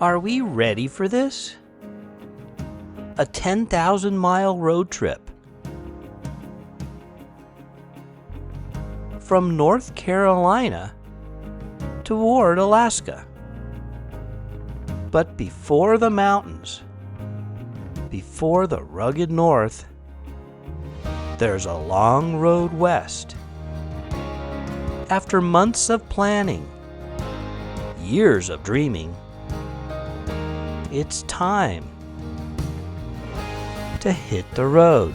Are we ready for this? A 10,000-mile road trip from North Carolina toward Alaska. But before the mountains, before the rugged north, there's a long road west. After months of planning, years of dreaming, it's time to hit the road.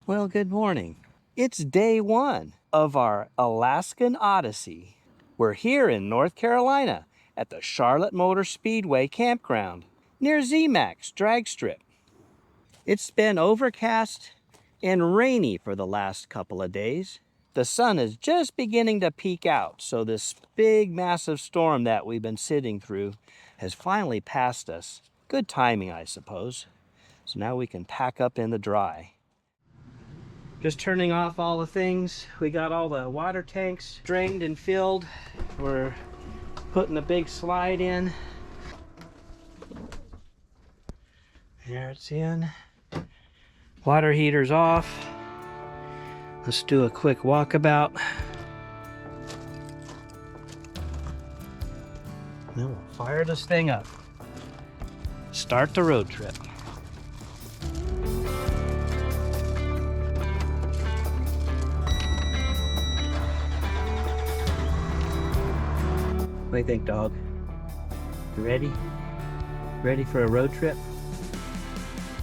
Well, good morning. It's day one of our Alaskan Odyssey. We're here in North Carolina at the Charlotte Motor Speedway campground near ZMAX drag strip. It's been overcast and rainy for the last couple of days. The sun is just beginning to peek out, so this big massive storm that we've been sitting through has finally passed us. Good timing, I suppose. So now we can pack up in the dry. Just turning off all the things. We got all the water tanks drained and filled. We're putting a big slide in. There it's in. Water heater's off. Let's do a quick walkabout. Then we'll fire this thing up. Start the road trip. What do you think, dog? You ready? Ready for a road trip?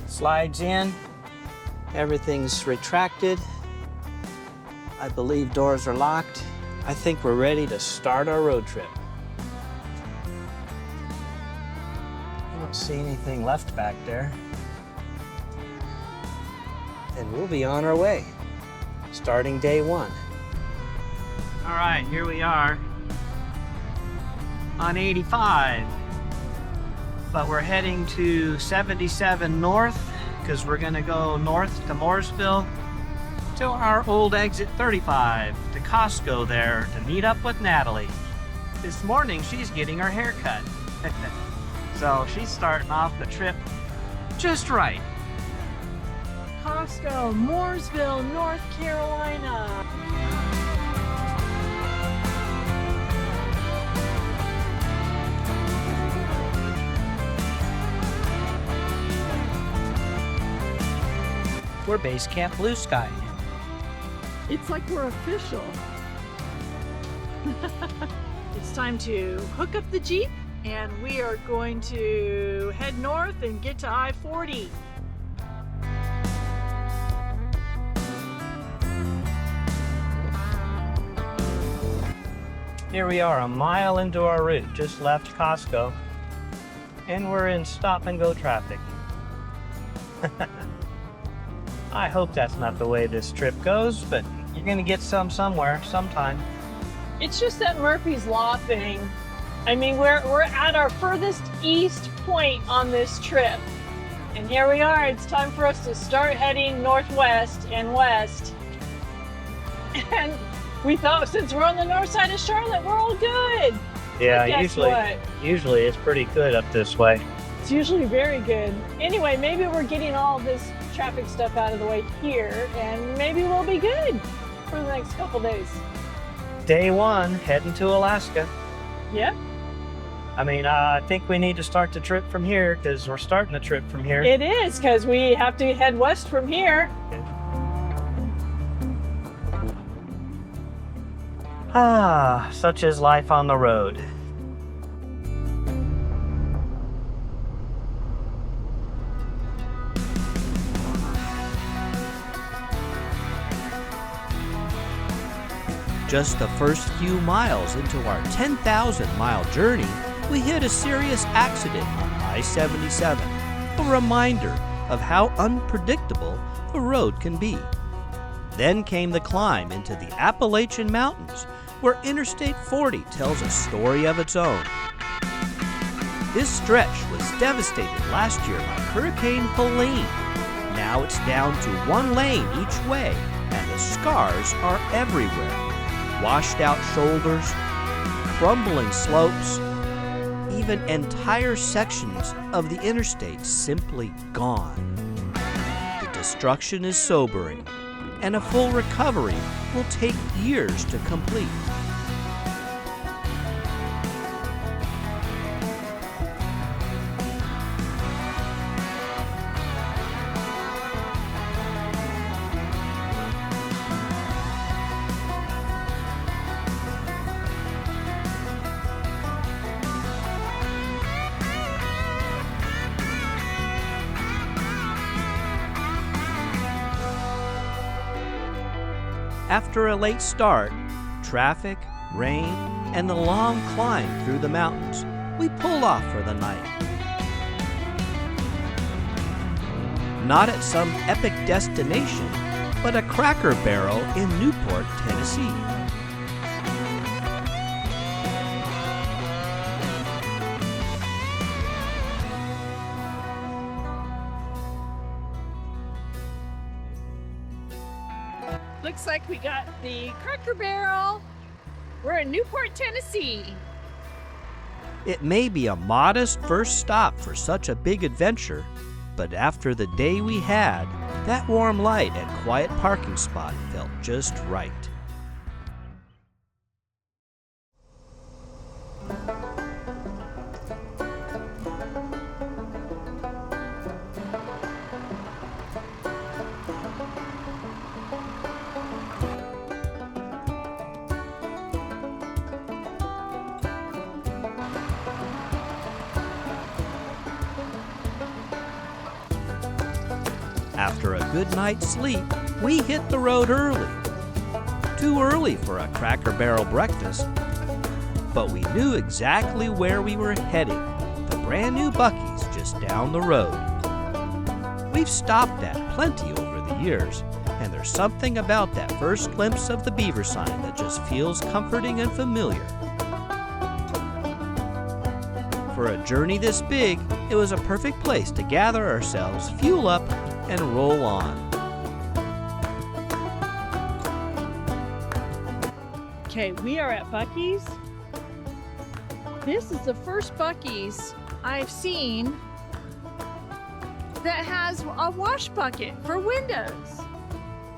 Slides in. Everything's retracted. I believe doors are locked. I think we're ready to start our road trip. I don't see anything left back there. And we'll be on our way, starting day one. All right, here we are on 85, but we're heading to 77 north because we're going to go north to Mooresville to our old exit 35 to Costco there to meet up with Natalie. This morning she's getting her hair cut. So she's starting off the trip just right. Costco, Mooresville, North Carolina. We're Basecamp Blue Sky. It's like we're official. It's time to hook up the Jeep and we are going to head north and get to I-40. Here we are, a mile into our route, just left Costco, and we're in stop and go traffic. I hope that's not the way this trip goes, but you're gonna get somewhere, sometime. It's just that Murphy's Law thing. I mean, we're at our furthest east point on this trip. And here we are, it's time for us to start heading northwest and west. And we thought since we're on the north side of Charlotte, we're all good. Yeah, But usually it's pretty good up this way. it's usually very good. Anyway, maybe we're getting all this traffic stuff out of the way here, and maybe we'll be good for the next couple days. Day one, heading to Alaska. Yep. I mean, I think we need to start the trip from here because we're starting the trip from here. It is, because we have to head west from here. Ah, such is life on the road. Just the first few miles into our 10,000-mile journey, we hit a serious accident on I-77, a reminder of how unpredictable the road can be. Then came the climb into the Appalachian Mountains, where Interstate 40 tells a story of its own. This stretch was devastated last year by Hurricane Helene. Now it's down to one lane each way, and the scars are everywhere. Washed out shoulders, crumbling slopes, even entire sections of the interstate simply gone. The destruction is sobering, and a full recovery will take years to complete. After a late start, traffic, rain, and the long climb through the mountains, we pull off for the night. Not at some epic destination, but a Cracker Barrel in Newport, Tennessee. Looks like we got the Cracker Barrel. We're in Newport, Tennessee. It may be a modest first stop for such a big adventure, but after the day we had, that warm light and quiet parking spot felt just right. After a good night's sleep, we hit the road early. Too early for a Cracker Barrel breakfast, but we knew exactly where we were heading, the brand new Buc-ee's just down the road. We've stopped at plenty over the years, and there's something about that first glimpse of the beaver sign that just feels comforting and familiar. For a journey this big, it was a perfect place to gather ourselves, fuel up, and roll on. Okay, we are at Buc-ee's. This is the first Buc-ee's I've seen that has a wash bucket for windows.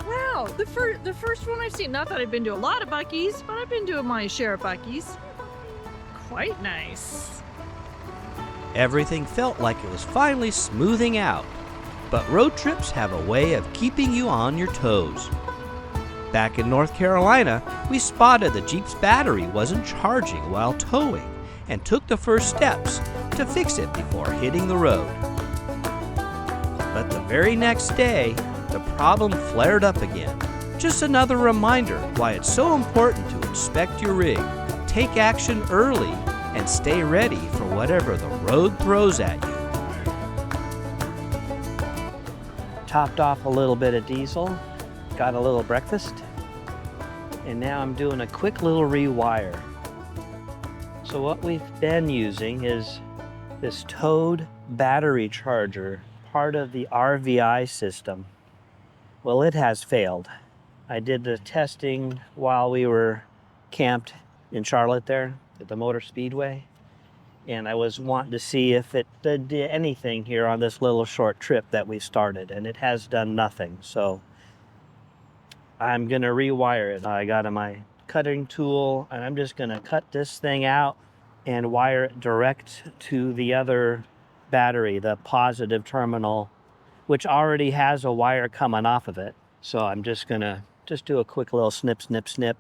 Wow, the first one I've seen. Not that I've been to a lot of Buc-ee's, but I've been to my share of Buc-ee's. Quite nice. Everything felt like it was finally smoothing out. But road trips have a way of keeping you on your toes. Back in North Carolina, we spotted the Jeep's battery wasn't charging while towing and took the first steps to fix it before hitting the road. But the very next day, the problem flared up again. Just another reminder why it's so important to inspect your rig, take action early, and stay ready for whatever the road throws at you. Topped off a little bit of diesel, got a little breakfast, and now I'm doing a quick little rewire. So what we've been using is this towed battery charger, part of the RVI system. Well, it has failed. I did the testing while we were camped in Charlotte there at the Motor Speedway, and I was wanting to see if it did anything here on this little short trip that we started, and it has done nothing. So I'm gonna rewire it. I got my cutting tool, and I'm just gonna cut this thing out and wire it direct to the other battery, the positive terminal, which already has a wire coming off of it. So I'm just gonna do a quick little snip, snip, snip,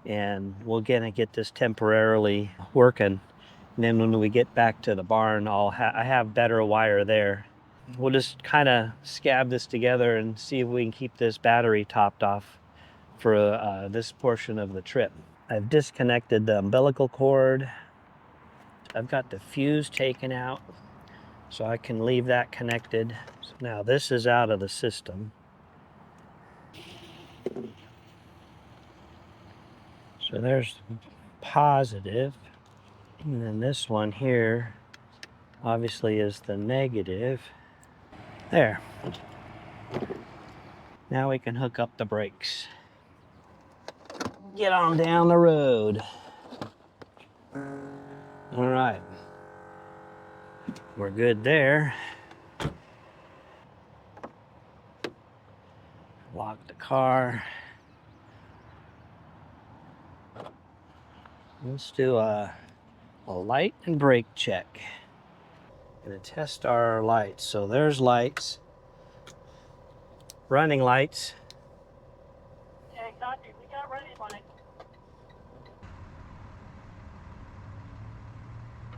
and we're gonna get this temporarily working. And then when we get back to the barn, I have better wire there. We'll just kind of scab this together and see if we can keep this battery topped off for this portion of the trip. I've disconnected the umbilical cord. I've got the fuse taken out, so I can leave that connected. So now this is out of the system. So there's positive. And then this one here obviously is the negative. There. Now we can hook up the brakes. Get on down the road. All right. We're good there. Lock the car. Let's do a light and brake check. Gonna test our lights. So there's lights. Running lights. Yeah, copy. We got running lights.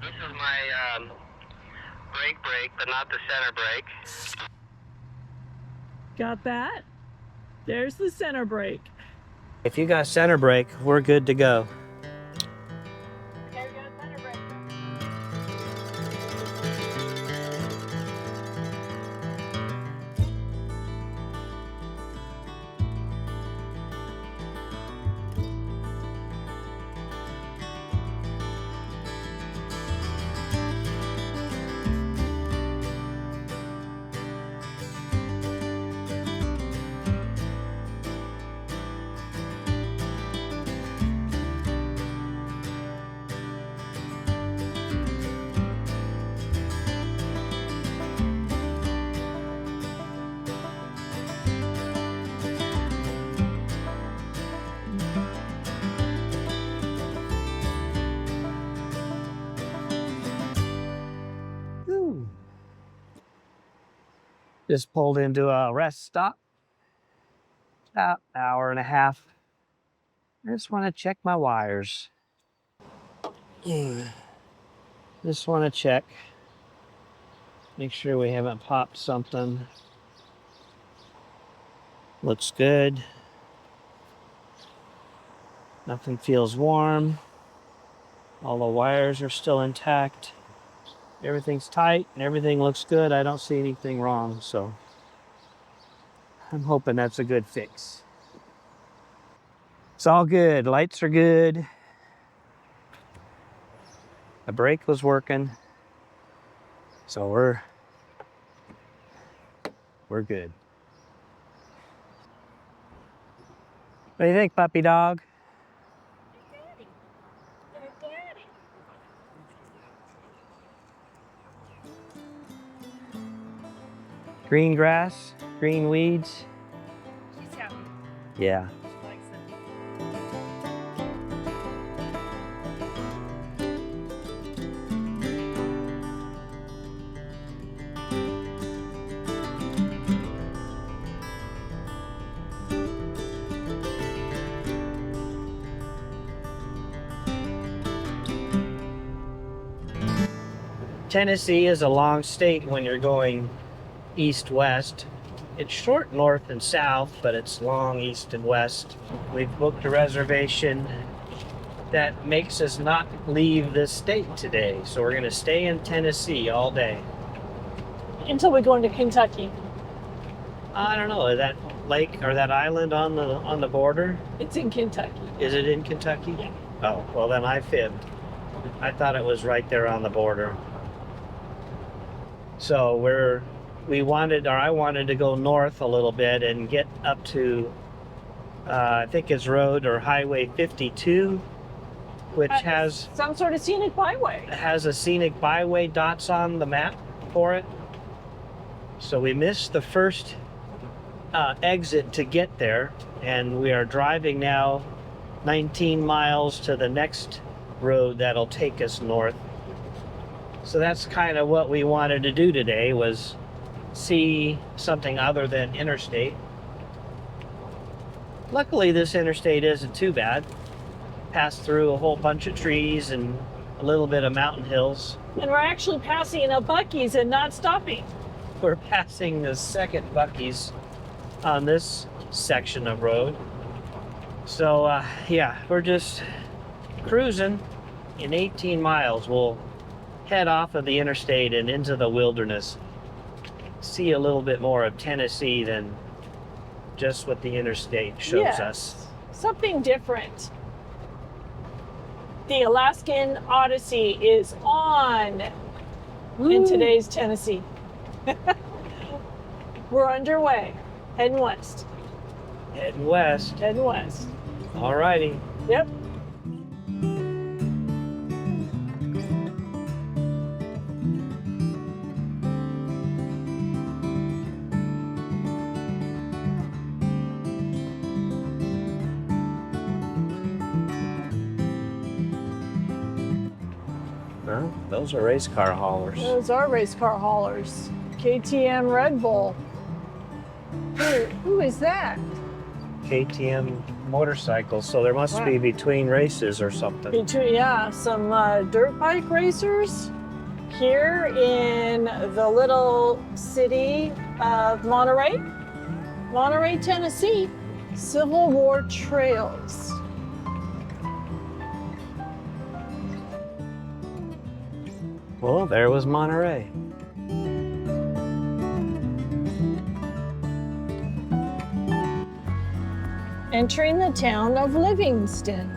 This is my brake, but not the center brake. Got that? There's the center brake. If you got center brake, we're good to go. Okay, we got center brake. Ooh. Just pulled into a rest stop. About an hour and a half. I just want to check my wires. Just want to check. Make sure we haven't popped something. Looks good. Nothing feels warm. All the wires are still intact. Everything's tight and everything looks good. I don't see anything wrong, so I'm hoping that's a good fix. It's all good. Lights are good. The brake was working. So we're good. What do you think, puppy dog? Green grass, green weeds. He's happy. Yeah. He likes it. Tennessee is a long state when you're going east-west. It's short north and south, but it's long east and west. We've booked a reservation that makes us not leave this state today. So we're gonna stay in Tennessee all day. Until we go into Kentucky. I don't know, that lake or that island on the border? It's in Kentucky. Is it in Kentucky? Yeah. Oh, well then I fibbed. I thought it was right there on the border. So I wanted to go north a little bit and get up to, I think it's road or highway 52, which has some sort of scenic byway. a scenic byway dots on the map for it. So we missed the first exit to get there, and we are driving now 19 miles to the next road that'll take us north. So that's kind of what we wanted to do today, was see something other than interstate. Luckily this interstate isn't too bad. Passed through a whole bunch of trees and a little bit of mountain hills. And we're actually passing a Buc-ee's and not stopping. We're passing the second Buc-ee's on this section of road. So yeah, we're just cruising. In 18 miles we'll head off of the interstate and into the wilderness. See a little bit more of Tennessee than just what the interstate shows us. Something different. The Alaskan Odyssey is on. in today's Tennessee. We're underway, heading west. Heading west. Heading west. All righty. Yep. Well, those are race car haulers. Those are race car haulers. KTM Red Bull. Who is that? KTM motorcycles, so there must be between races or something. Some dirt bike racers here in the little city of Monterey, Tennessee. Civil War trails. Well, there was Monterey. Entering the town of Livingston.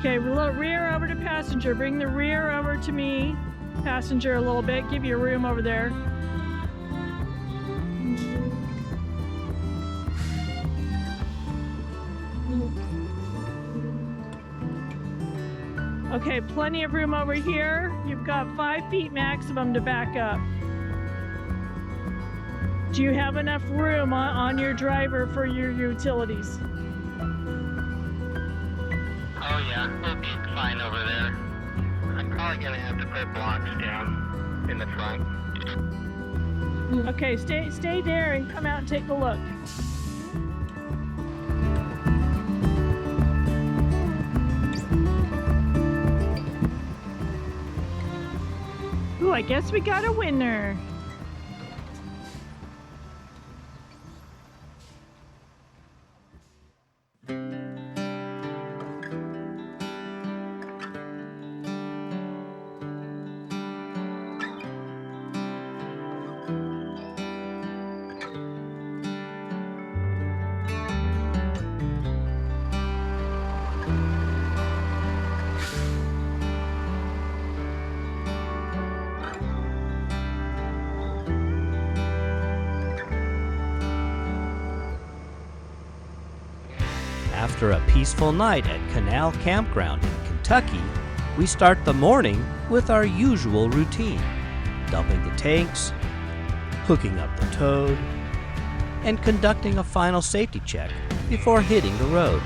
Okay, rear over to passenger. Bring the rear over to me. Passenger a little bit. Give you room over there. Okay, plenty of room over here. You've got 5 feet maximum to back up. Do you have enough room on your driver for your utilities? Oh yeah, we'll be fine over there. I'm probably gonna have to put blocks down in the front. Okay, stay there and come out and take a look. Ooh, I guess we got a winner. After a peaceful night at Canal Campground in Kentucky, we start the morning with our usual routine: dumping the tanks, hooking up the toad, and conducting a final safety check before hitting the road.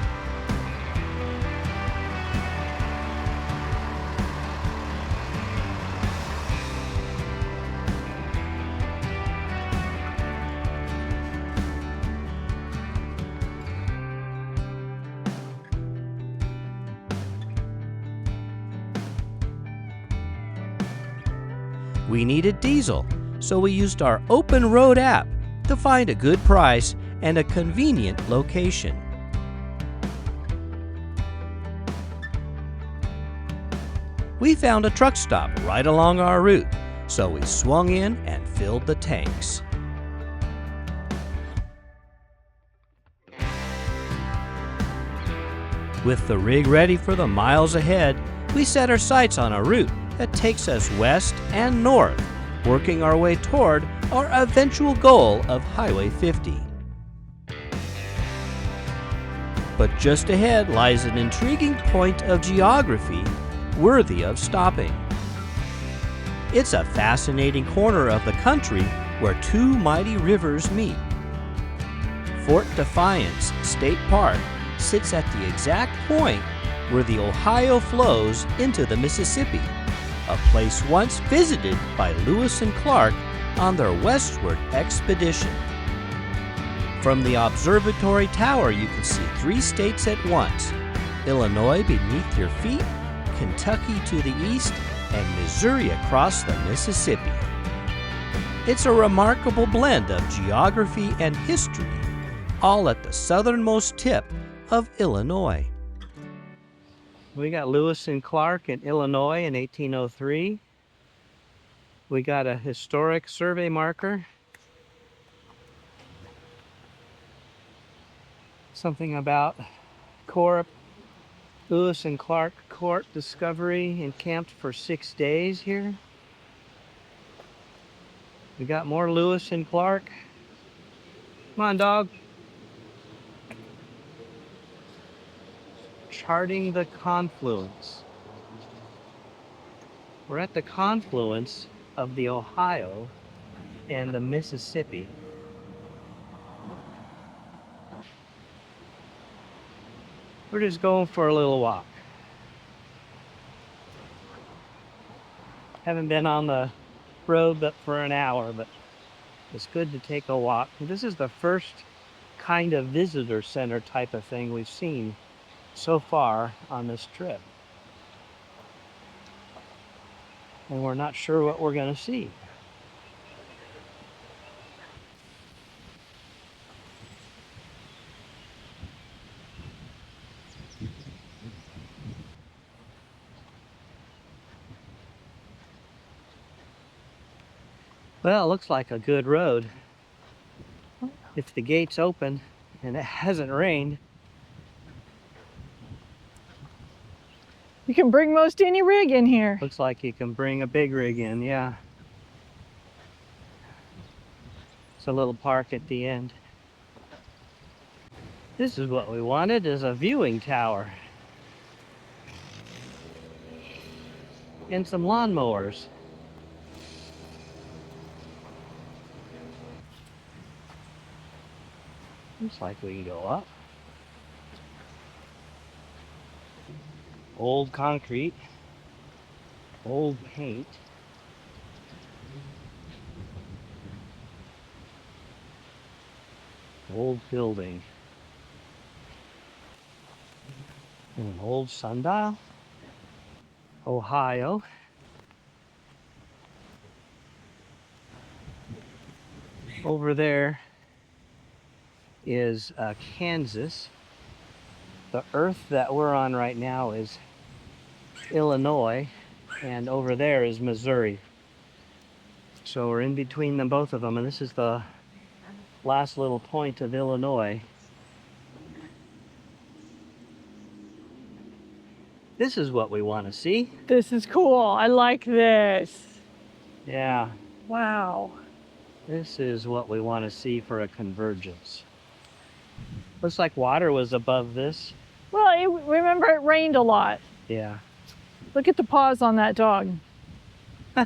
We needed diesel, so we used our Open Road app to find a good price and a convenient location. We found a truck stop right along our route, so we swung in and filled the tanks. With the rig ready for the miles ahead, we set our sights on a route that takes us west and north, working our way toward our eventual goal of Highway 50. But just ahead lies an intriguing point of geography worthy of stopping. It's a fascinating corner of the country where 2 mighty rivers meet. Fort Defiance State Park sits at the exact point where the Ohio flows into the Mississippi, a place once visited by Lewis and Clark on their westward expedition. From the observatory tower, you can see 3 states at once: Illinois beneath your feet, Kentucky to the east, and Missouri across the Mississippi. It's a remarkable blend of geography and history, all at the southernmost tip of Illinois. We got Lewis and Clark in Illinois in 1803. We got a historic survey marker. Something about Lewis and Clark court discovery, encamped for 6 days here. We got more Lewis and Clark. Come on, dog. Charting the confluence. We're at the confluence of the Ohio and the Mississippi. We're just going for a little walk. Haven't been on the road but for an hour, but it's good to take a walk. This is the first kind of visitor center type of thing we've seen so far on this trip. And we're not sure what we're going to see. Well, it looks like a good road. If the gate's open and it hasn't rained. You can bring most any rig in here. Looks like you can bring a big rig in, yeah. It's a little park at the end. This is what we wanted, is a viewing tower. And some lawnmowers. Looks like we can go up. Old concrete, old paint. Old building. And an old sundial. Ohio. Over there is Kansas. The earth that we're on right now is Illinois, and over there is Missouri. So we're in between them, both of them, and this is the last little point of Illinois. This is what we want to see. This is cool. I like this. Yeah, Wow. this is what we want to see for a convergence. Looks like water was above this. Well, remember it rained a lot. Yeah. Look at the paws on that dog.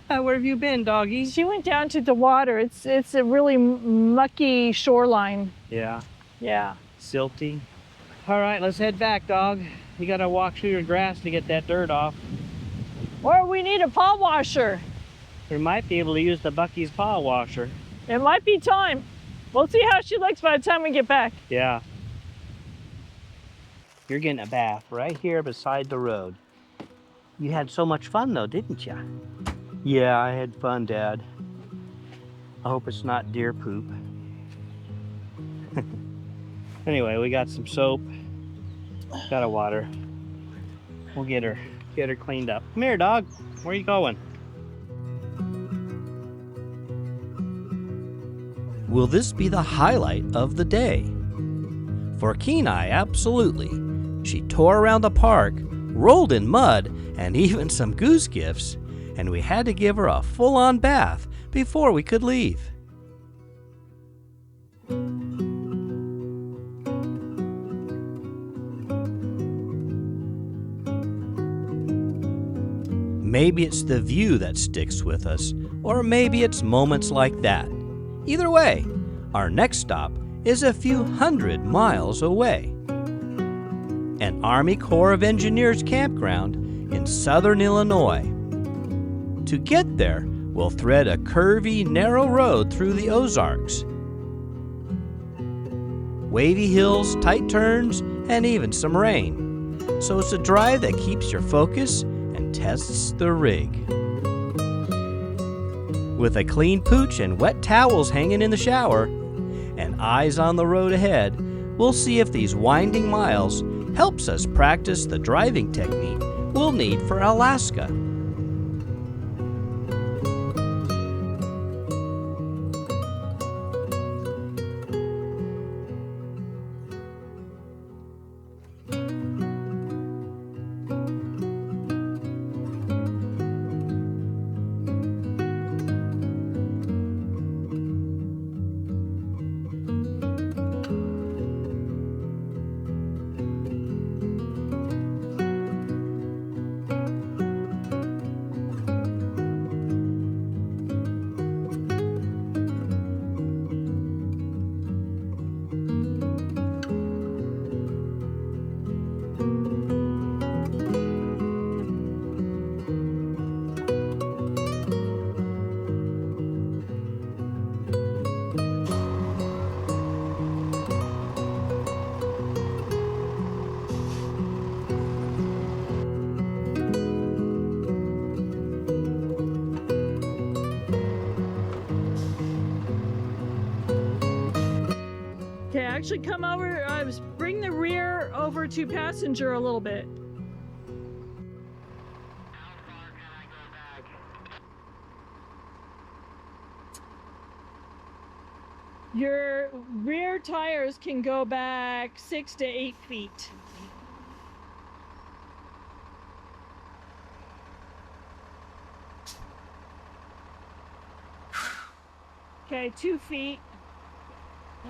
Where have you been, doggy? She went down to the water. It's a really mucky shoreline. Yeah. Yeah. Silty. All right, let's head back, dog. You gotta walk through your grass to get that dirt off. Or we need a paw washer. We might be able to use the Bucky's paw washer. It might be time. We'll see how she looks by the time we get back. Yeah. You're getting a bath right here beside the road. You had so much fun though, didn't you? Yeah, I had fun, Dad. I hope it's not deer poop. Anyway, we got some soap. Got a water. We'll get her cleaned up. Come here, dog. Where are you going? Will this be the highlight of the day? For Kenai, absolutely. She tore around the park, rolled in mud, and even some goose gifts, and we had to give her a full-on bath before we could leave. Maybe it's the view that sticks with us, or maybe it's moments like that. Either way, our next stop is a few hundred miles away. An Army Corps of Engineers campground in southern Illinois. To get there, we'll thread a curvy, narrow road through the Ozarks. Wavy hills, tight turns, and even some rain. So it's a drive that keeps your focus and tests the rig. With a clean pooch and wet towels hanging in the shower, and eyes on the road ahead, we'll see if these winding miles helps us practice the driving technique we'll need for Alaska. Okay, actually come over, bring the rear over to passenger a little bit. How far can I go back? Your rear tires can go back 6 to 8 feet. Okay, 2 feet. I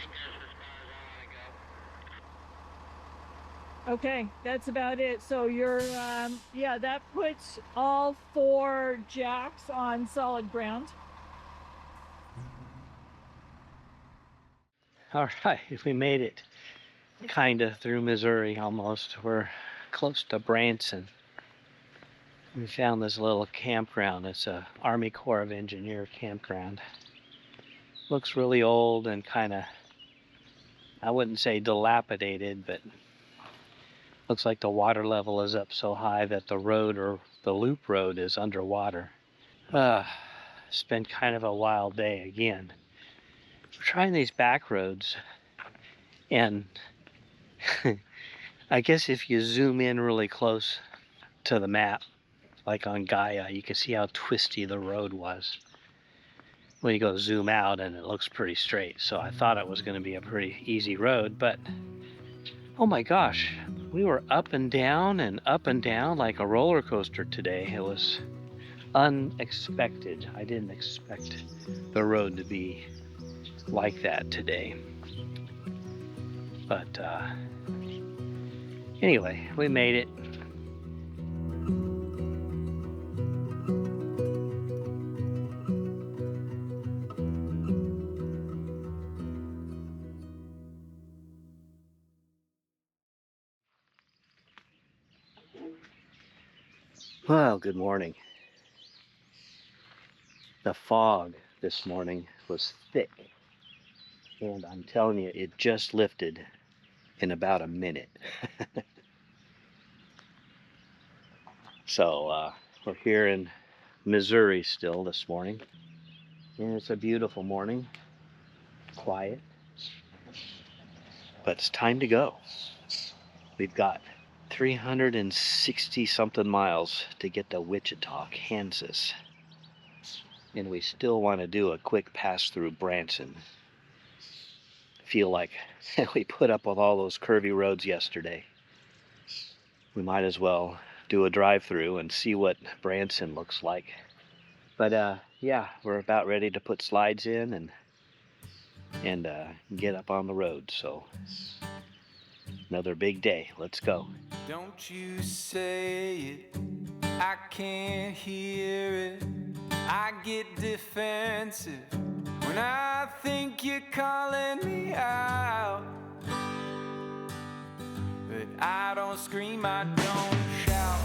think that's as far as I want to go. Okay, that's about it. So you're, yeah, that puts all 4 jacks on solid ground. All right, we made it kind of through Missouri almost. We're close to Branson. We found this little campground. It's a Army Corps of Engineer campground. Looks really old and kind of, I wouldn't say dilapidated, but looks like the water level is up so high that the road or the loop road is underwater. It's been kind of a wild day again. We're trying these back roads, and I guess if you zoom in really close to the map, like on Gaia, you can see how twisty the road was. When you go zoom out, and it looks pretty straight. So I thought it was going to be a pretty easy road, but oh my gosh, we were up and down like a roller coaster today. It was unexpected. I didn't expect the road to be like that today. But anyway, we made it. Well, good morning. The fog this morning was thick, and I'm telling you, it just lifted in about a minute. So we're here in Missouri still this morning, and it's a beautiful morning, quiet, but it's time to go. We've got 360 something miles to get to Wichita, Kansas, and we still want to do a quick pass through Branson. Feel like we put up with all those curvy roads yesterday. We might as well do a drive-through and see what Branson looks like. But yeah, we're about ready to put slides in and get up on the road. So another big day. Let's go. Don't you say it, I can't hear it. I get defensive when I think you're calling me out. But I don't scream, I don't shout.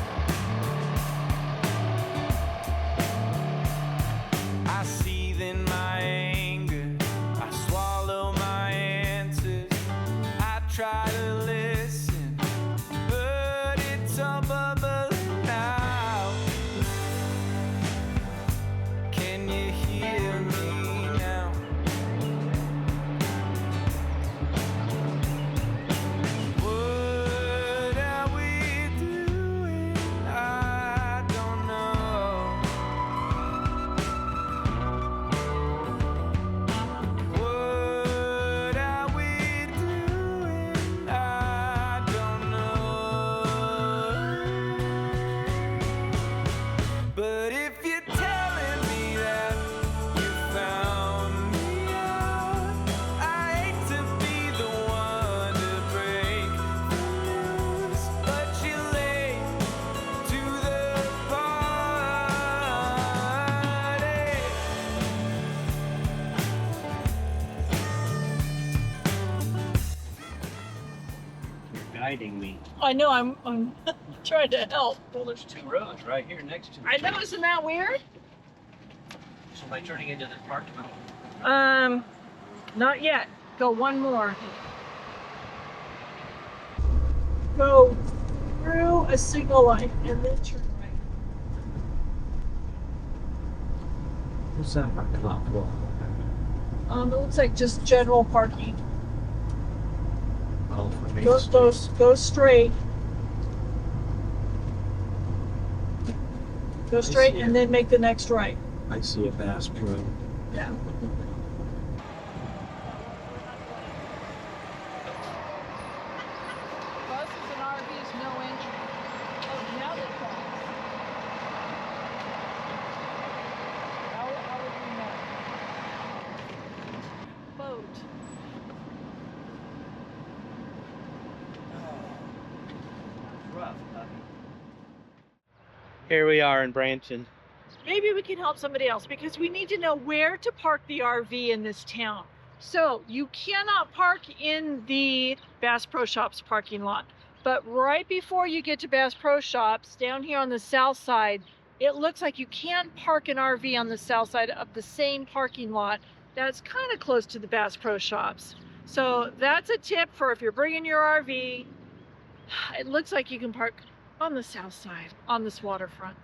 I seethe in my anger, I swallow my answers. I try to listen, but it's all bubbling out. Can you hear me now? What are we doing? I don't know. What are we doing? I don't know. But if you're telling me that you found me out, I hate to be the one to break the news, but you're late to the party. You're guiding me. I know, I'm trying to help. Well, there's two roads right here next to each I know, isn't that weird? So by turning into this parking lot. Not yet. Go one more. Go through a signal light and then turn right. What's that parking lot for? It looks like just general parking. Oh, for me. Go straight. Go straight see and it. then make the next right. I see a Bass Pro. Yeah. Buses and RVs, no entry. Oh, now they cross. How would we know? Boat. Rough, buddy. Here we are in Branson. Maybe we can help somebody else because we need to know where to park the RV in this town. So you cannot park in the Bass Pro Shops parking lot, but right before you get to Bass Pro Shops, down here on the south side, it looks like you can park an RV on the south side of the same parking lot that's kind of close to the Bass Pro Shops. So that's a tip for if you're bringing your RV. It looks like you can park on the south side, on this waterfront.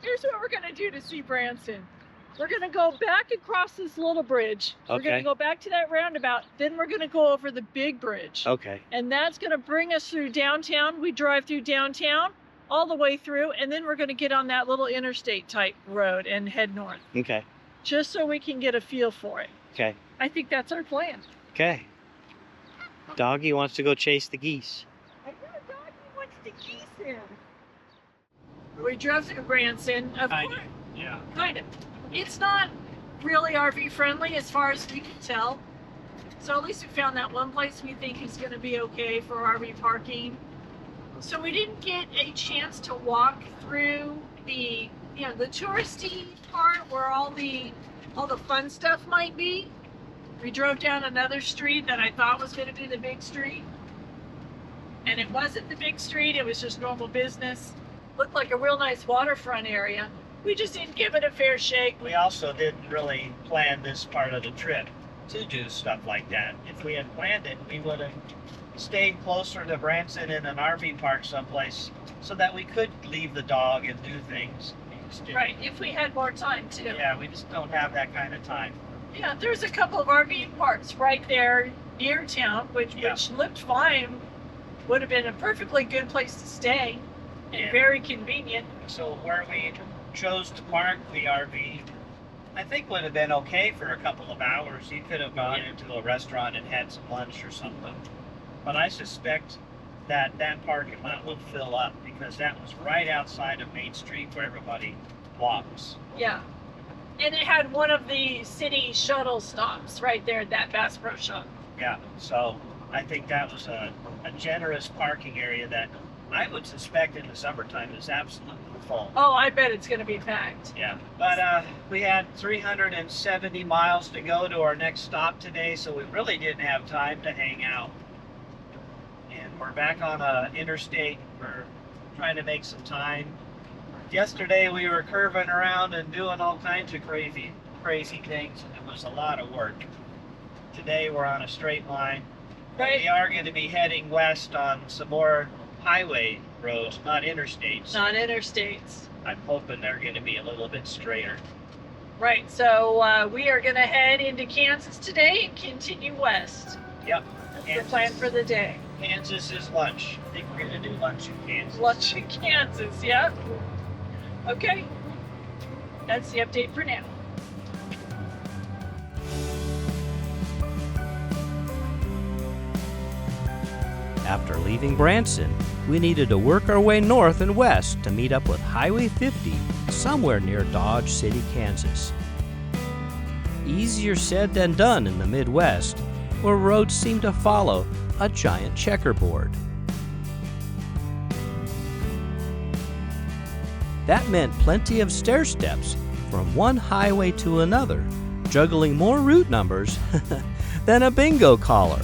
Here's what we're gonna do to see Branson. We're gonna go back across this little bridge. We're Okay. gonna go back to that roundabout. Then we're gonna go over the big bridge. Okay. And that's gonna bring us through downtown. We drive through downtown all the way through, and then we're gonna get on that little interstate type road and head north, Okay. just so we can get a feel for it. Okay. I think that's our plan. Okay. Doggy wants to go chase the geese. I know Doggy wants the geese in. We drove through Branson, of course. Yeah. Kind of. It's not really RV friendly as far as we can tell. So at least we found that one place we think is going to be okay for RV parking. So we didn't get a chance to walk through the, the touristy part where all the fun stuff might be. We drove down another street that I thought was going to be the big street. And it wasn't the big street, it was just normal business. Looked like a real nice waterfront area. We just didn't give it a fair shake. We also didn't really plan this part of the trip to do stuff like that. If we had planned it, we would have stayed closer to Branson in an RV park someplace so that we could leave the dog and do things. Right, if we had more time too. Yeah, we just don't have that kind of time. Yeah, there's a couple of RV parks right there near town, which looked fine. Would have been a perfectly good place to stay and Yeah. very convenient. So where we chose to park the RV, I think would have been okay for a couple of hours. You could have gone into a restaurant and had some lunch or something. But I suspect that that parking lot would fill up because that was right outside of Main Street where everybody walks. Yeah. And it had one of the city shuttle stops right there at that Bass Pro Shop. Yeah, so I think that was a generous parking area that I would suspect in the summertime it's absolutely full. Oh, I bet it's going to be packed. Yeah, but we had 370 miles to go to our next stop today, so we really didn't have time to hang out. And we're back on a interstate. We're trying to make some time. Yesterday we were curving around and doing all kinds of crazy things, and it was a lot of work. Today we're on a straight line. Right. We are going to be heading west on some more highway roads, not interstates. Not interstates. I'm hoping they're going to be a little bit straighter. Right, so we are going to head into Kansas today and continue west. Yep. That's the plan for the day. Kansas is lunch. I think we're going to do lunch in Kansas. Lunch in Kansas, yep. Okay. That's the update for now. After leaving Branson, we needed to work our way north and west to meet up with Highway 50 somewhere near Dodge City, Kansas. Easier said than done in the Midwest, where roads seem to follow a giant checkerboard. That meant plenty of stair steps from one highway to another, juggling more route numbers than a bingo caller.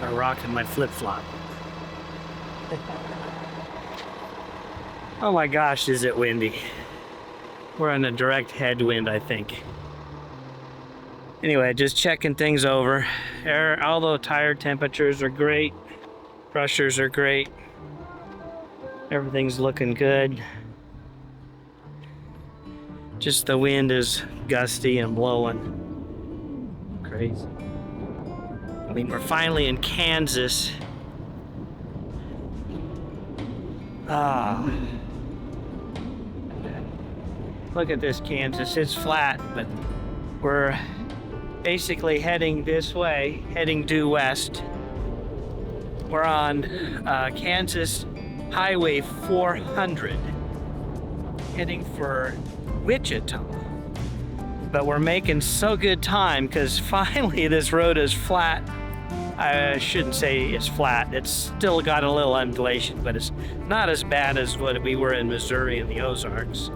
I'm rocking my flip-flop. Oh my gosh, is it windy. We're in a direct headwind, I think. Anyway, just checking things over. Although tire temperatures are great, pressures are great, everything's looking good. Just the wind is gusty and blowing. Crazy. I mean, we're finally in Kansas. Look at this Kansas. It's flat, but we're basically heading this way, heading due west. We're on Kansas Highway 400, heading for Wichita. But we're making so good time because finally this road is flat. I shouldn't say it's flat. It's still got a little undulation, but it's not as bad as what we were in Missouri and the Ozarks.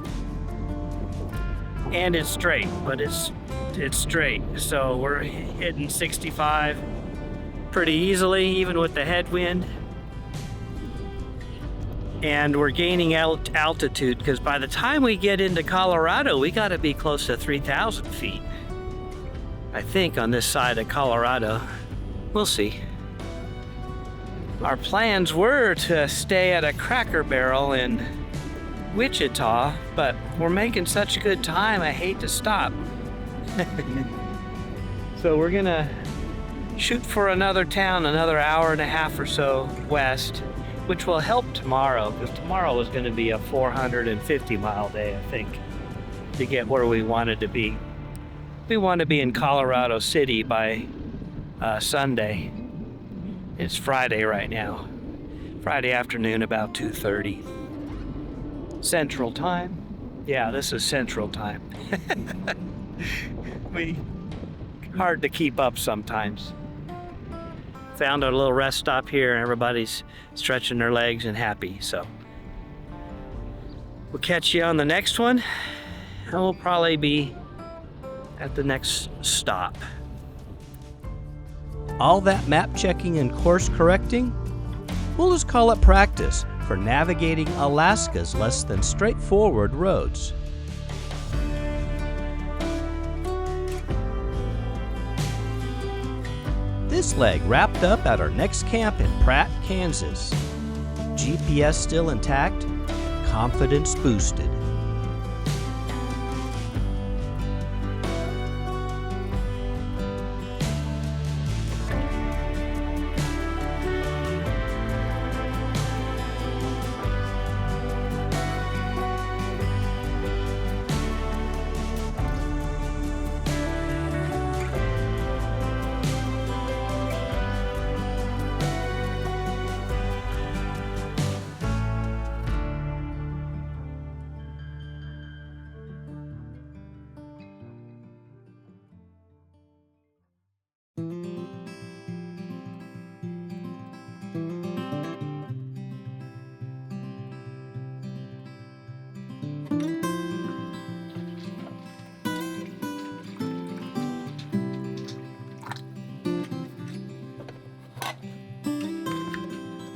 And it's straight, but it's straight. So we're hitting 65 pretty easily, even with the headwind. And we're gaining altitude because by the time we get into Colorado, we got to be close to 3,000 feet. I think on this side of Colorado. We'll see. Our plans were to stay at a Cracker Barrel in Wichita, but we're making such a good time, I hate to stop. So we're gonna shoot for another town, another hour and a half or so west, which will help tomorrow, because tomorrow is going to be a 450-mile day, I think, to get where we wanted to be. We want to be in Colorado City by Sunday. It's Friday right now. Friday afternoon, about 2:30. Central Time. Yeah, this is Central Time. Hard to keep up sometimes. Found a little rest stop here, and everybody's stretching their legs and happy, so we'll catch you on the next one, and we'll probably be at the next stop. All that map checking and course correcting? We'll just call it practice for navigating Alaska's less than straightforward roads. This leg wrapped up at our next camp in Pratt, Kansas. GPS still intact, confidence boosted.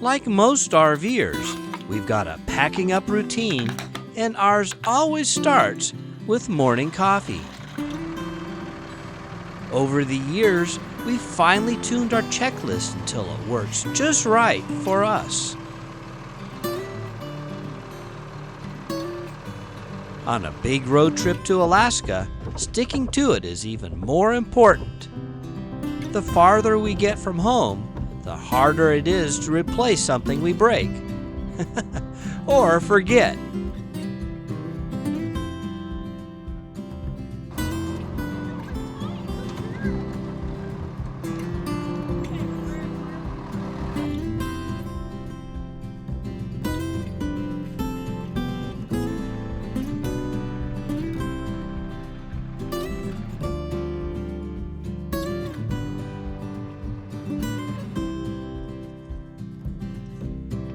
Like most RVers, we've got a packing up routine, and ours always starts with morning coffee. Over the years, we've finally tuned our checklist until it works just right for us. On a big road trip to Alaska, sticking to it is even more important. The farther we get from home, the harder it is to replace something we break or forget.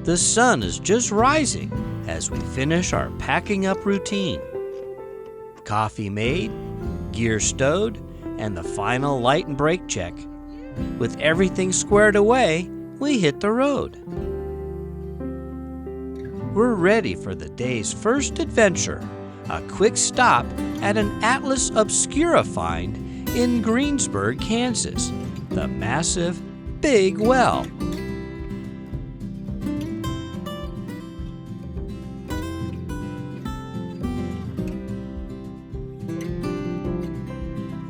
The sun is just rising as we finish our packing up routine. Coffee made, gear stowed, and the final light and brake check. With everything squared away, we hit the road. We're ready for the day's first adventure, a quick stop at an Atlas Obscura find in Greensburg, Kansas, the massive Big Well.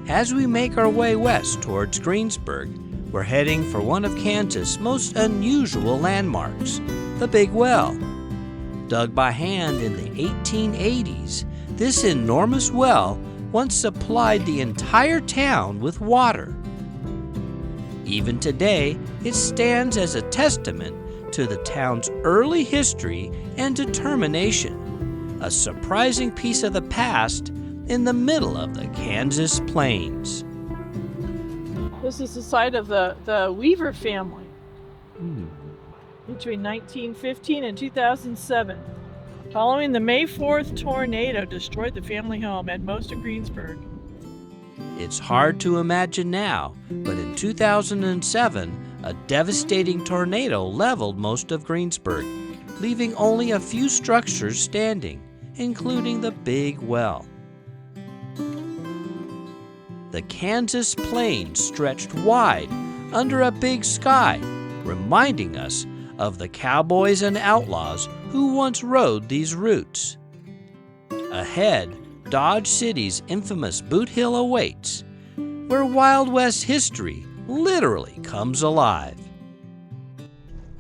As we make our way west towards Greensburg, we're heading for one of Kansas' most unusual landmarks, the Big Well. Dug by hand in the 1880s, this enormous well once supplied the entire town with water. Even today, it stands as a testament to the town's early history and determination, a surprising piece of the past in the middle of the Kansas plains. This is the site of the Weaver family between 1915 and 2007. Following the May 4th tornado destroyed the family home and most of Greensburg. It's hard to imagine now, but in 2007, a devastating tornado leveled most of Greensburg, leaving only a few structures standing, including the big well. The Kansas plains stretched wide under a big sky, reminding us of the cowboys and outlaws who once rode these routes. Ahead, Dodge City's infamous Boot Hill awaits, where Wild West history literally comes alive.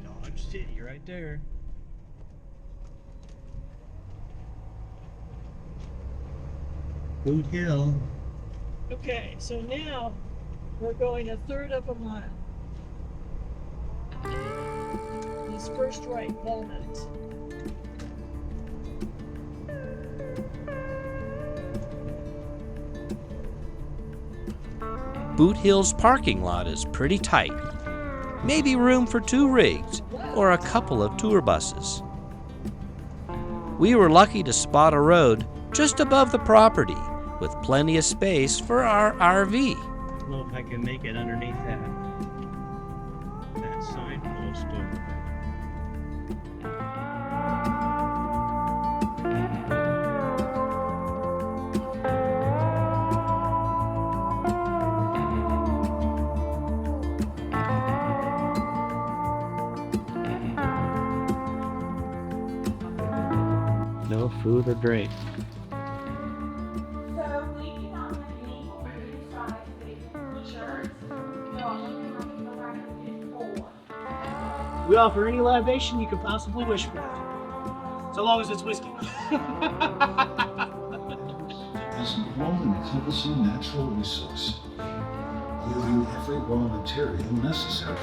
Dodge City right there. Boot Hill. Okay, so now we're going a third of a mile. This first right moment. Boot Hill's parking lot is pretty tight. Maybe room for 2 rigs or a couple of tour buses. We were lucky to spot a road just above the property with plenty of space for our RV. I don't know if I can make it underneath that signpost over. No food or drink. So we do not have any size t-shirts. No, I'm 4. We offer any libation you could possibly wish for. So long as it's whiskey. As a growing and cumbersome natural resource, yielding every raw material necessary.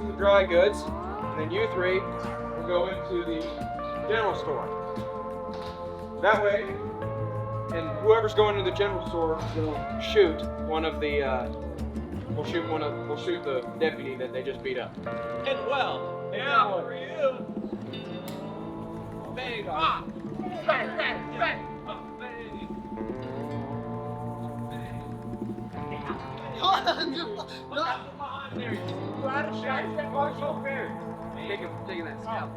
The dry goods, and then you three will go into the general store. That way, and whoever's going to the general store will shoot one of the will shoot the deputy that they just beat up. And well, yeah, for you. Bang, bang, bang, bang. Taking that scalp.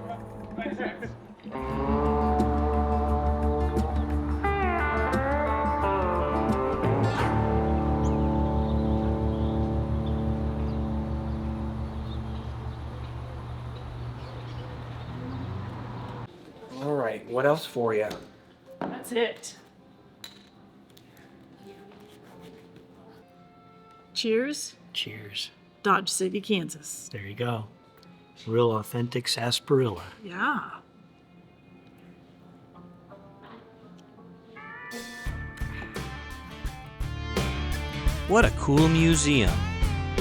All right, what else for you? That's it. Cheers. Cheers. Dodge City, Kansas. There you go. Real authentic sarsaparilla. Yeah. What a cool museum.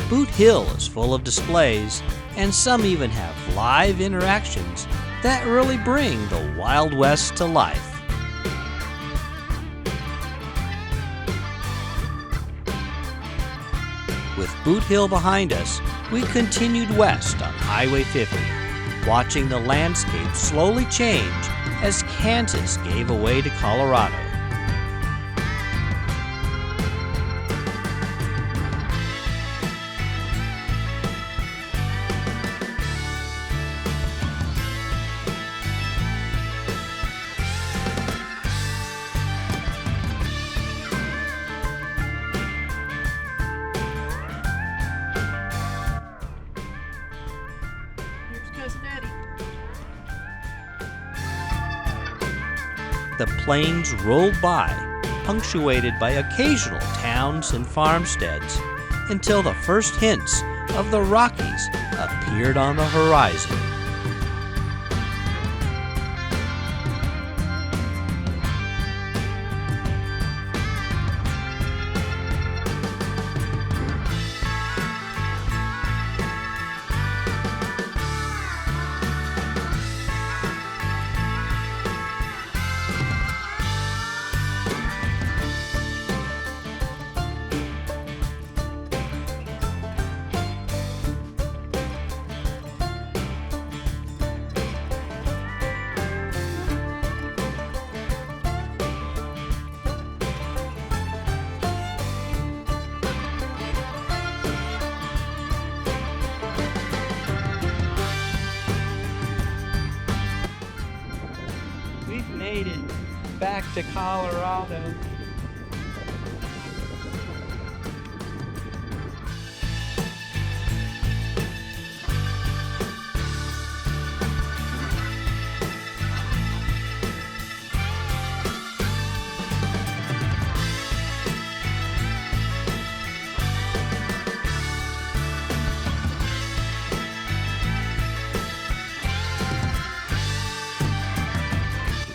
Boot Hill is full of displays, and some even have live interactions that really bring the Wild West to life. With Boot Hill behind us, we continued west on Highway 50, watching the landscape slowly change as Kansas gave away to Colorado. The plains rolled by, punctuated by occasional towns and farmsteads, until the first hints of the Rockies appeared on the horizon. back to Colorado.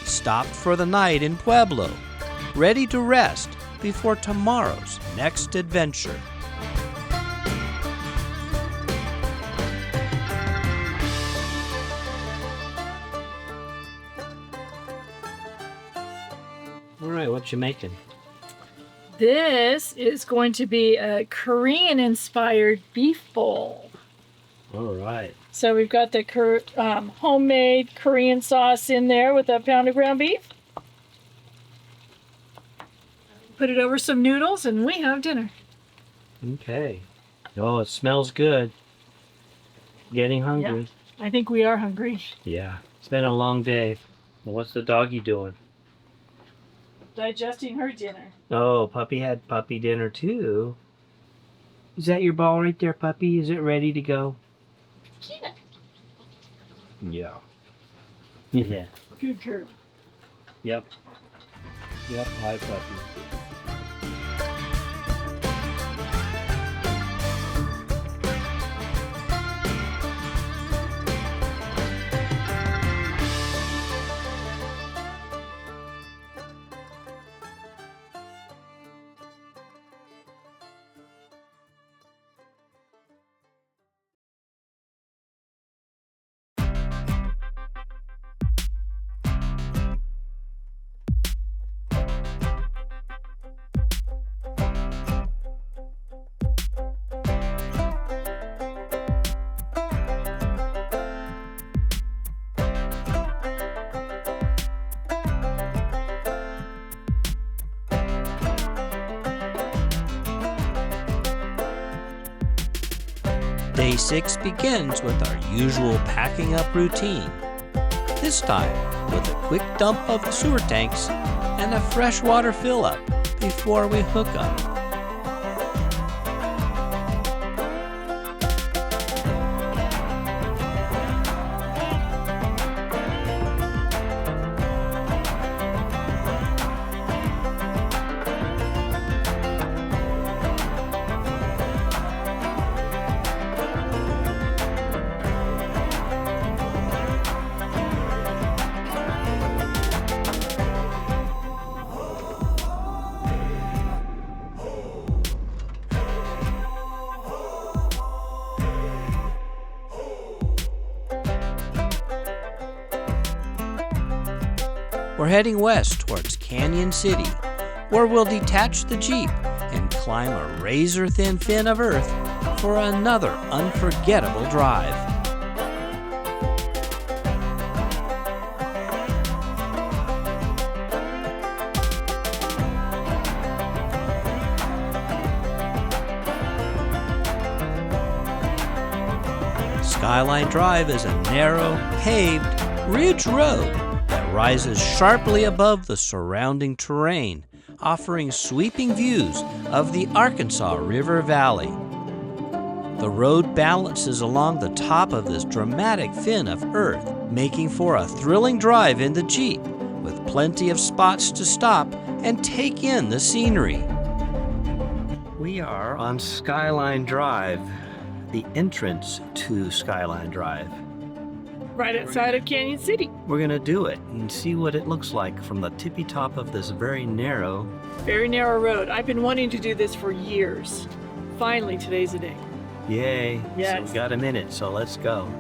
Stopped for the night in Pueblo, ready to rest before tomorrow's next adventure. All right, what you making? This is going to be a Korean-inspired beef bowl. All right. So we've got the homemade Korean sauce in there with a pound of ground beef. Put it over some noodles and we have dinner. Okay. Oh, it smells good. Getting hungry. I think we are hungry. Yeah. It's been a long day. Well, what's the doggy doing? Digesting her dinner. Oh, Puppy had puppy dinner too. Is that your ball right there, Puppy? Is it ready to go? Yeah. Yeah. Good girl. Yep. Yep. Hi, Puppy. Day 6 begins with our usual packing up routine. This time with a quick dump of the sewer tanks and a freshwater fill up before we hook up. We're heading west towards Canyon City, where we'll detach the Jeep and climb a razor-thin fin of earth for another unforgettable drive. Skyline Drive is a narrow, paved, ridge road that rises sharply above the surrounding terrain, offering sweeping views of the Arkansas River Valley. The road balances along the top of this dramatic fin of earth, making for a thrilling drive in the Jeep, with plenty of spots to stop and take in the scenery. We are on Skyline Drive, the entrance to Skyline Drive. Right outside of Canyon City. We're gonna do it and see what it looks like from the tippy top of this very narrow road. I've been wanting to do this for years. Finally, today's the day. Yay. Yes. So we got a minute, so let's go.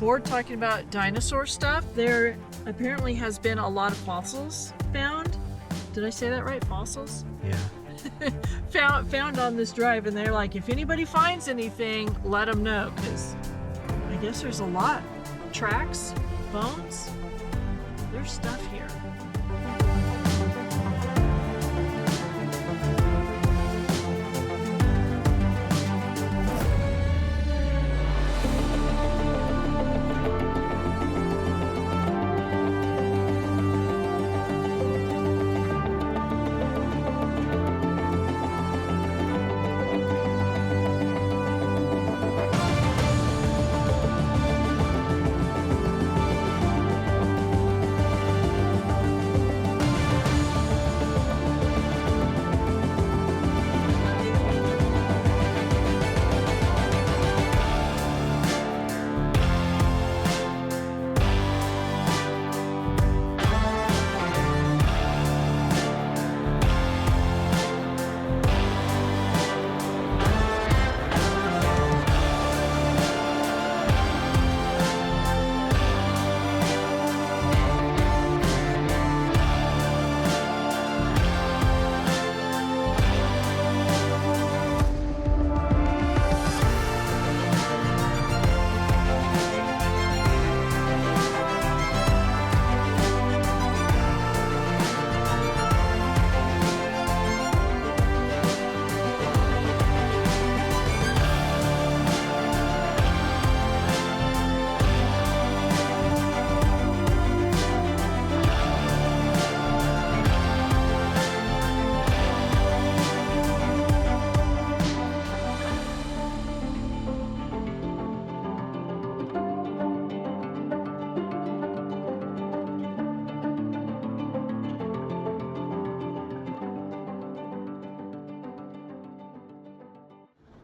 board talking about dinosaur stuff. There apparently has been a lot of fossils found. Did I say that right? Fossils? Yeah. found on this drive, and they're like, if anybody finds anything, let them know, because I guess there's a lot. Tracks, bones, there's stuff here.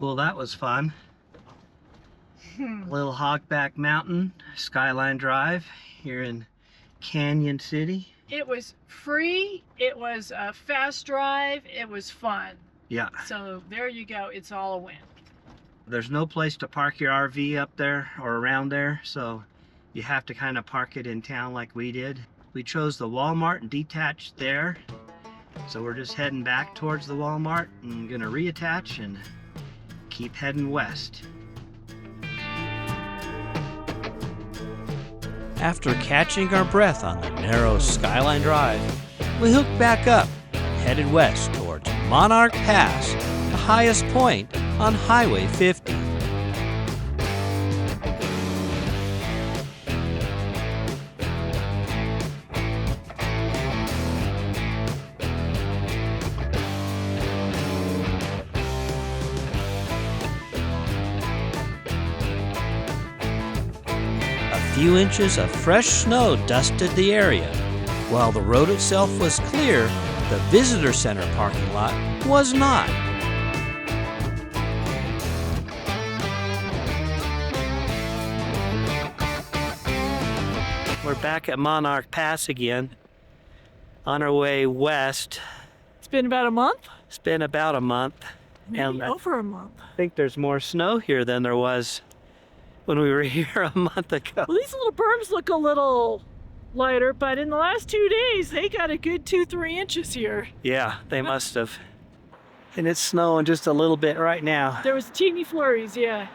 Well, that was fun. Little Hogback Mountain, Skyline Drive here in Canyon City. It was free, it was a fast drive, it was fun. Yeah. So there you go, it's all a win. There's no place to park your RV up there or around there, so you have to kind of park it in town like we did. We chose the Walmart and detached there. So we're just heading back towards the Walmart and gonna reattach and keep heading west. After catching our breath on the narrow Skyline Drive, we hooked back up and headed west towards Monarch Pass, the highest point on Highway 50. A few inches of fresh snow dusted the area. While the road itself was clear, the visitor center parking lot was not. We're back at Monarch Pass again, on our way west. It's been about a month? It's been about a month. Maybe I over a month. think there's more snow here than there was when we were here a month ago. Well, these little berms look a little lighter, but in the last 2 days, they got a good 2-3 inches here. Yeah, they must have. And it's snowing just a little bit right now. There was teeny flurries, yeah.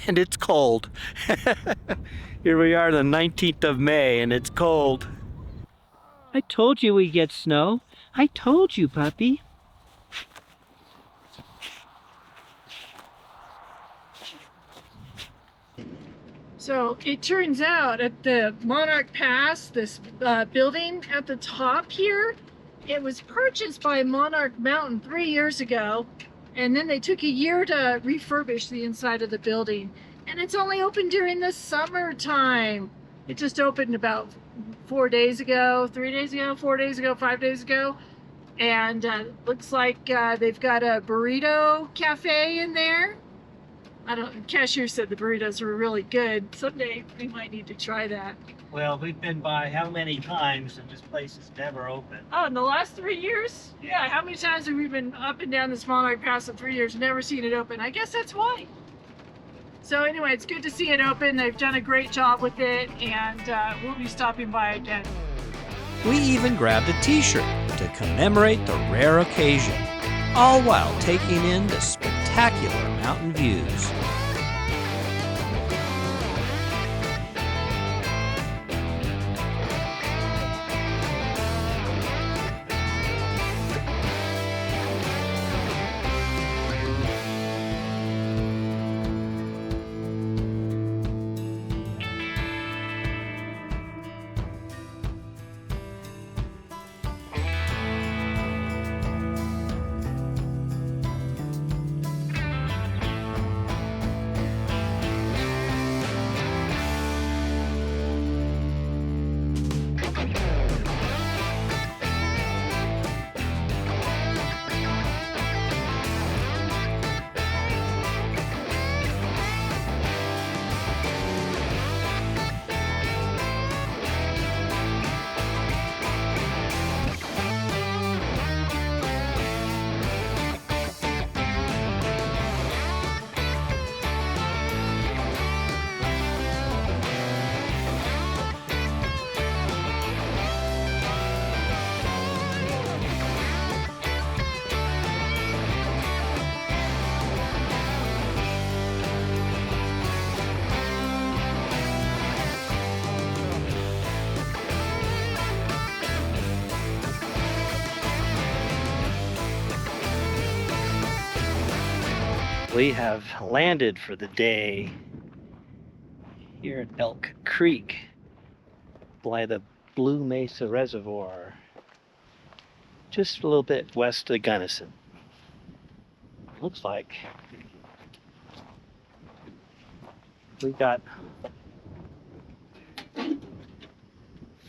And it's cold. Here we are, the 19th of May, and it's cold. I told you we'd get snow. I told you, puppy. So it turns out at the Monarch Pass, this building at the top here, it was purchased by Monarch Mountain 3 years ago, and then they took a year to refurbish the inside of the building. And it's only open during the summertime. It just opened about 4 days ago, 3 days ago, 4 days ago, 5 days ago. And looks like they've got a burrito cafe in there. The cashier said the burritos were really good. Someday we might need to try that. Well, we've been by how many times and this place is never open. Oh, in the last 3 years? Yeah, how many times have we been up and down this Monarch Pass in 3 years, never seen it open? I guess that's why. So anyway, it's good to see it open. They've done a great job with it, and we'll be stopping by again. We even grabbed a t-shirt to commemorate the rare occasion, all while taking in the spectacular mountain views. We have landed for the day here at Elk Creek by the Blue Mesa Reservoir, just a little bit west of Gunnison. Looks like we got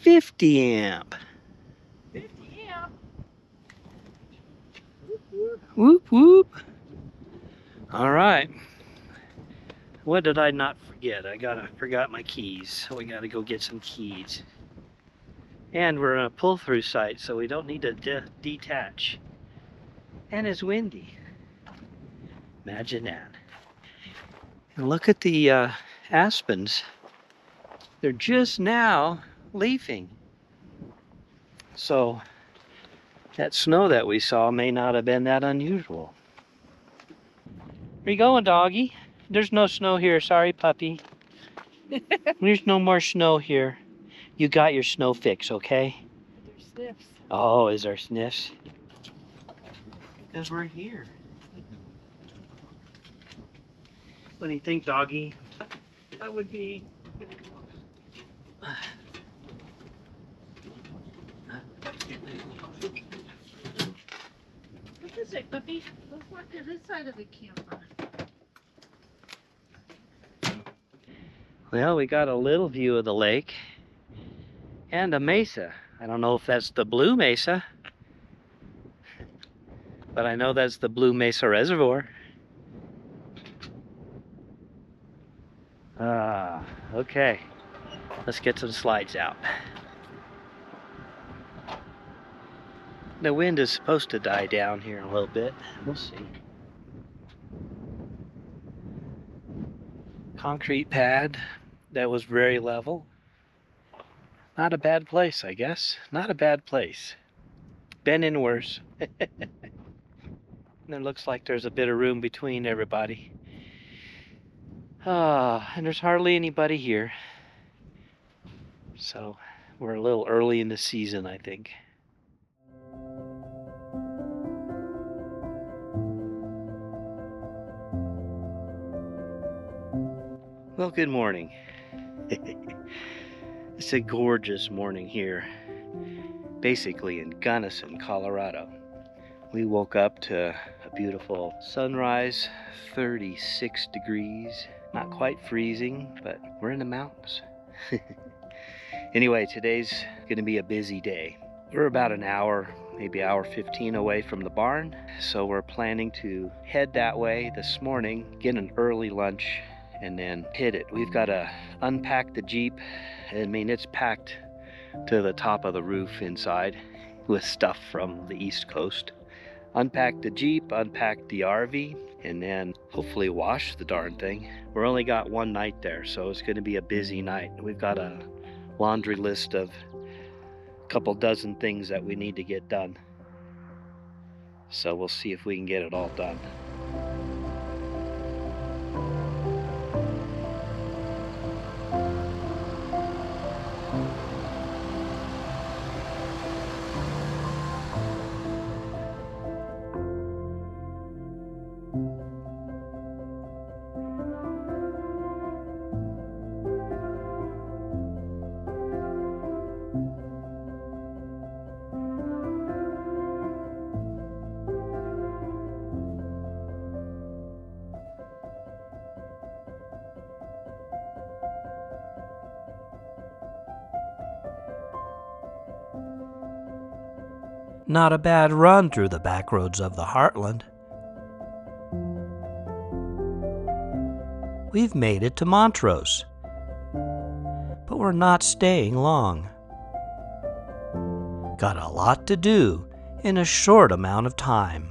50 amp. 50 amp. Whoop whoop. All right. What did I not forget? I forgot my keys, so we gotta go get some keys. And we're in a pull-through site, so we don't need to detach. And it's windy. Imagine that. And look at the aspens. They're just now leafing. So that snow that we saw may not have been that unusual. Where you going, doggy? There's no snow here. Sorry, puppy. There's no more snow here. You got your snow fix, okay? There's sniffs. Oh, is there sniffs? Because we're here. What do you think, doggy? That would be. What's this say, puppy? Let's walk to this side of the camper. Well, we got a little view of the lake and a mesa. I don't know if that's the Blue Mesa, but I know that's the Blue Mesa Reservoir. Okay. Let's get some slides out. The wind is supposed to die down here in a little bit. We'll see. Concrete pad that was very level. Not a bad place, I guess. Not a bad place. Been in worse. And it looks like there's a bit of room between everybody. And there's hardly anybody here. So we're a little early in the season, I think. Well, good morning. It's a gorgeous morning here, basically in Gunnison, Colorado. We woke up to a beautiful sunrise, 36 degrees, not quite freezing, but we're in the mountains. Anyway, today's gonna be a busy day. We're about an hour, maybe hour 15 away from the barn, so we're planning to head that way this morning, get an early lunch, and then hit it. We've got to unpack the Jeep. I mean, it's packed to the top of the roof inside with stuff from the East Coast. unpack the Jeep, unpack the RV, and then hopefully wash the darn thing. We're only got one night there, so it's going to be a busy night. We've got a laundry list of a couple dozen things that we need to get done. So we'll see if we can get it all done. Not a bad run through the backroads of the Heartland. We've made it to Montrose, but we're not staying long. Got a lot to do in a short amount of time.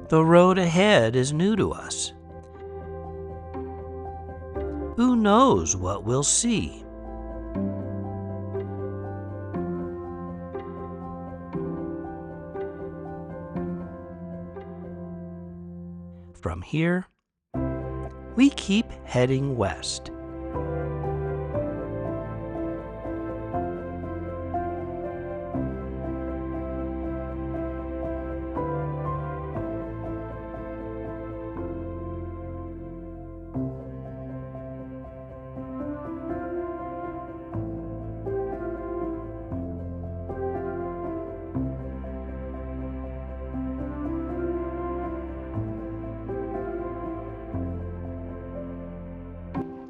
The road ahead is new to us. Who knows what we'll see? From here, we keep heading west.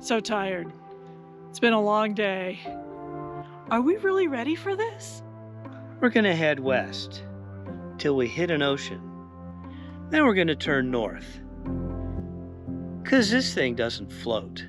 So tired. It's been a long day. Are we really ready for this? We're going to head west till we hit an ocean. Then we're going to turn north. 'Cause this thing doesn't float.